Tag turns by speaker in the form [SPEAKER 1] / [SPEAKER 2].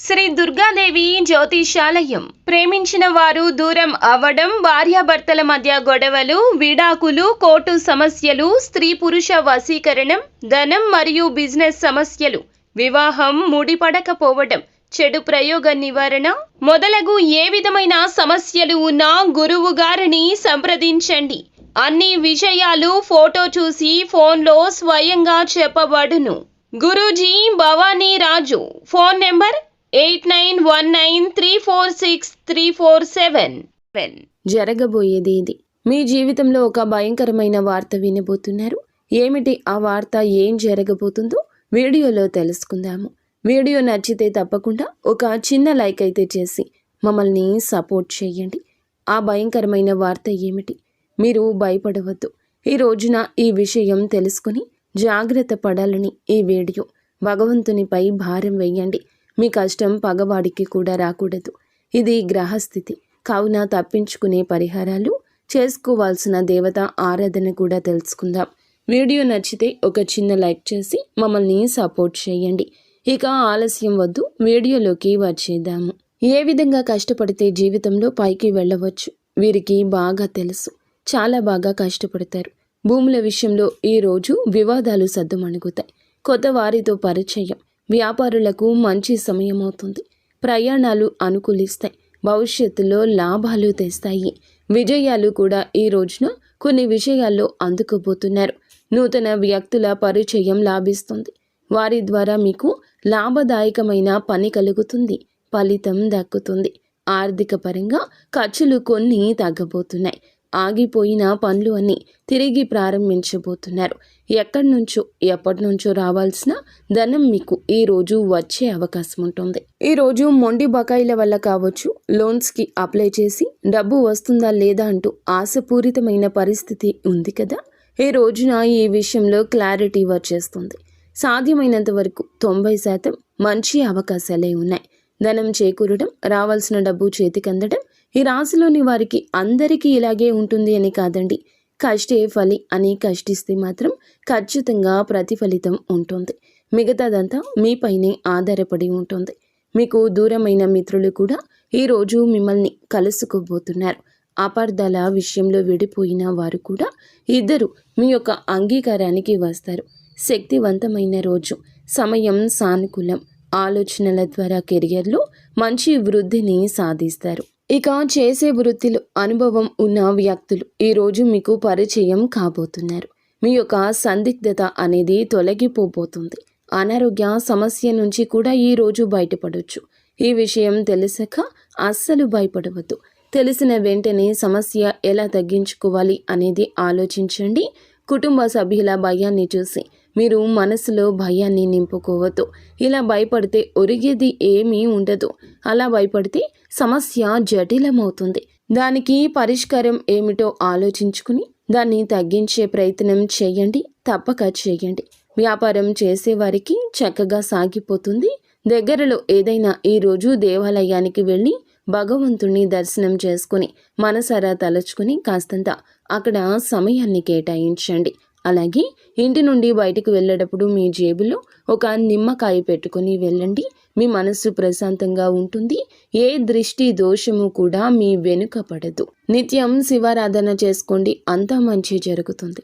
[SPEAKER 1] శ్రీ దుర్గాదేవి జ్యోతిషాలయం. ప్రేమించిన వారు దూరం అవ్వడం, భార్యాభర్తల మధ్య గొడవలు, విడాకులు, కోర్టు సమస్యలు, స్త్రీ పురుష వశీకరణం, ధనం మరియు బిజినెస్ సమస్యలు, వివాహం ముడిపడకపోవడం, చెడు ప్రయోగ నివారణ మొదలగు ఏ విధమైన సమస్యలు ఉన్నా గురువు గారిని సంప్రదించండి. అన్ని విషయాలు ఫోటో చూసి ఫోన్లో స్వయంగా చెప్పబడును. గురూజీ భవానీ రాజు. Phone number 8919346347.
[SPEAKER 2] జరగబోయేది ఇది. మీ జీవితంలో ఒక భయంకరమైన వార్త వినబోతున్నారు. ఏమిటి ఆ వార్త, ఏం జరగబోతుందో వీడియోలో తెలుసుకుందాము. వీడియో నచ్చితే తప్పకుండా ఒక చిన్న లైక్ అయితే చేసి మమ్మల్ని సపోర్ట్ చేయండి. ఆ భయంకరమైన వార్త ఏమిటి? మీరు భయపడవద్దు. ఈ రోజున ఈ విషయం తెలుసుకుని జాగ్రత్త పడాలని ఈ వీడియో. భగవంతునిపై భారం వేయండి. మీ కష్టం పగవాడికి కూడా రాకూడదు. ఇది గ్రహస్థితి కావున తప్పించుకునే పరిహారాలు, చేసుకోవాల్సిన దేవత ఆరాధన కూడా తెలుసుకుందాం. వీడియో నచ్చితే ఒక చిన్న లైక్ చేసి మమ్మల్ని సపోర్ట్ చేయండి. ఇక ఆలస్యం వద్దు, వీడియోలోకి వచ్చేద్దాము. ఏ విధంగా కష్టపడితే జీవితంలో పైకి వెళ్ళవచ్చు వీరికి బాగా తెలుసు. చాలా బాగా కష్టపడతారు. భూముల విషయంలో ఈ రోజు వివాదాలు సద్దుమణుగుతాయి. కొత్త వారితో పరిచయం, వ్యాపారులకు మంచి సమయం అవుతుంది. ప్రయాణాలు అనుకూలిస్తాయి. భవిష్యత్తులో లాభాలు తెస్తాయి. విజయాలు కూడా ఈ రోజున కొన్ని విషయాల్లో అందుకోబోతున్నారు. నూతన వ్యక్తుల పరిచయం లాభిస్తుంది. వారి ద్వారా మీకు లాభదాయకమైన పని కలుగుతుంది. ఫలితం దక్కుతుంది. ఆర్థిక పరంగా ఖర్చులు కొన్ని తగ్గబోతున్నాయి. ఆగిపోయిన పనులు అన్నీ తిరిగి ప్రారంభించబోతున్నారు. ఎక్కడి నుంచో రావాల్సిన ధనం మీకు ఈ రోజు వచ్చే అవకాశం ఉంటుంది. ఈ రోజు మొండి బకాయిల వల్ల కావచ్చు, లోన్స్కి అప్లై చేసి డబ్బు వస్తుందా లేదా అంటూ ఆశపూరితమైన పరిస్థితి ఉంది కదా. ఈ రోజున ఈ విషయంలో క్లారిటీ వచ్చేస్తుంది. సాధ్యమైనంత వరకు 90% మంచి అవకాశాలే ఉన్నాయి. ధనం చేకూరడం, రావాల్సిన డబ్బు చేతికందడం ఈ రాశిలోని వారికి అందరికీ ఇలాగే ఉంటుంది అని కాదండి. కష్టే ఫలి అని కష్టిస్తే మాత్రం ఖచ్చితంగా ప్రతిఫలితం ఉంటుంది. మిగతాదంతా మీపైనే ఆధారపడి ఉంటుంది. మీకు దూరమైన మిత్రులు కూడా ఈరోజు మిమ్మల్ని కలుసుకోబోతున్నారు. అపార్థాల విషయంలో విడిపోయిన వారు కూడా ఇద్దరు మీ యొక్క అంగీకారానికి వస్తారు. శక్తివంతమైన రోజు. సమయం సానుకూలం. ఆలోచనల ద్వారా కెరియర్లో మంచి వృద్ధిని సాధిస్తారు. ఇక చేసే వృత్తిలో అనుభవం ఉన్న వ్యక్తులు ఈరోజు మీకు పరిచయం కాబోతున్నారు. మీ యొక్క సందిగ్ధత అనేది తొలగిపోబోతుంది. అనారోగ్య సమస్య నుంచి కూడా ఈరోజు బయటపడవచ్చు. ఈ విషయం తెలిసాక అస్సలు భయపడవద్దు. తెలిసిన వెంటనే సమస్య ఎలా తగ్గించుకోవాలి అనేది ఆలోచించండి. కుటుంబ సభ్యుల భయాన్ని చూసి మీరు మనసులో భయాన్ని నింపుకోవద్దు. ఇలా భయపడితే ఒరిగేది ఏమీ ఉండదు. అలా భయపడితే సమస్య జటిలమవుతుంది. దానికి పరిష్కారం ఏమిటో ఆలోచించుకుని దాన్ని తగ్గించే ప్రయత్నం చేయండి. తప్పక చేయండి. వ్యాపారం చేసేవారికి చక్కగా సాగిపోతుంది. దగ్గరలో ఏదైనా ఈరోజు దేవాలయానికి వెళ్ళి భగవంతుణ్ణి దర్శనం చేసుకుని మనసారా తలుచుకుని కాస్తంత అక్కడ సమయాన్ని కేటాయించండి. అలాగే ఇంటి నుండి బయటకు వెళ్ళేటప్పుడు మీ జేబులో ఒక నిమ్మకాయ పెట్టుకుని వెళ్ళండి. మీ మనస్సు ప్రశాంతంగా ఉంటుంది. ఏ దృష్టి దోషము కూడా మీ వెనుక పడదు. నిత్యం శివారాధన చేసుకోండి. అంతా మంచి జరుగుతుంది.